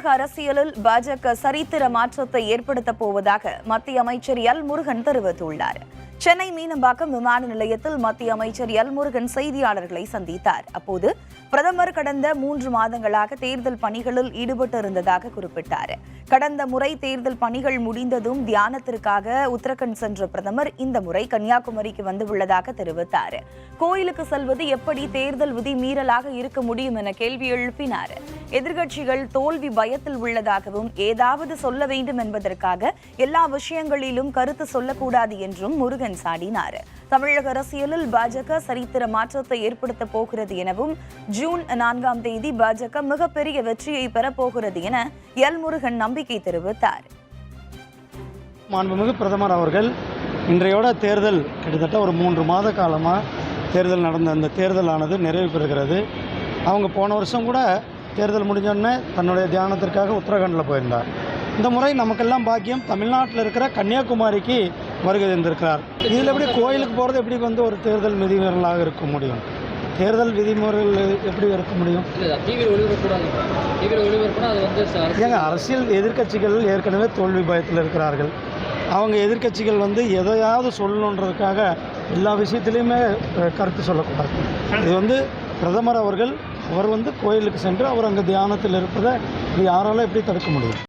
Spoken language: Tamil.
தமிழக அரசியலில் பாஜக சரித்திர மாற்றத்தை ஏற்படுத்தப் போவதாக மத்திய அமைச்சர் எல் முருகன் தெரிவித்துள்ளார். சென்னை மீனம்பாக்கம் விமான நிலையத்தில் மத்திய அமைச்சர் எல் முருகன் செய்தியாளர்களை சந்தித்தார். அப்போது பிரதமர் கடந்த 3 மாதங்களாக தேர்தல் பணிகளில் ஈடுபட்டிருந்ததாக குறிப்பிட்டார். கடந்த முறை தேர்தல் பணிகள் முடிந்ததும் தியானத்திற்காக உத்தரகண்ட் சென்ற பிரதமர் இந்த முறை கன்னியாகுமரிக்கு வந்துள்ளதாக தெரிவித்தார். கோயிலுக்கு செல்வது எப்படி தேர்தல் விதி மீறலாக இருக்க முடியும் என கேள்வி எழுப்பினார். எதிர்க்கட்சிகள் தோல்வி பயத்தில் உள்ளதாகவும் ஏதாவது சொல்ல வேண்டும் என்பதற்காக எல்லா விஷயங்களிலும் கருத்து சொல்லக்கூடாது என்றும் முருகன் சாடினார். தமிழக அரசியலில் பாஜக சரித்திர மாற்றத்தை ஏற்படுத்தப் போகிறது எனவும் ஜூன் 4ஆம் தேதி பாஜக மிகப்பெரிய வெற்றியை பெறப்போகிறது என எல் முருகன் நம்பிக்கை தெரிவித்தார். மாண்புமிகு பிரதமர் அவர்கள் இன்றையோட தேர்தல் கிட்டத்தட்ட ஒரு 3 மாத காலமாக தேர்தல் நடந்த அந்த தேர்தலானது நிறைவு பெறுகிறது. அவங்க போன வருஷம் கூட தேர்தல் முடிஞ்சோடனே தன்னுடைய தியானத்திற்காக உத்தரகண்டில் போயிருந்தார். இந்த முறை நமக்கெல்லாம் பாக்கியம் தமிழ்நாட்டில் இருக்கிற கன்னியாகுமரிக்கு வருகை தந்திருக்கிறார். இதில் எப்படி கோயிலுக்கு போகிறது எப்படி ஒரு தேர்தல் விதிமுறைகளாக இருக்க முடியும்? தேர்தல் விதிமுறைகள் எப்படி இருக்க முடியும்? ஏங்க, அரசியல் எதிர்க்கட்சிகள் ஏற்கனவே தோல்வி பயத்தில் இருக்கிறார்கள். அவங்க எதிர்க்கட்சிகள் எதையாவது சொல்லணுன்றதுக்காக எல்லா விஷயத்துலையுமே கருத்து சொல்லக்கூடாது. இது பிரதமர் அவர் கோயிலுக்கு சென்று அவர் அங்கே தியானத்தில் இருப்பதை யாரால எப்படி தடுக்க முடியும்?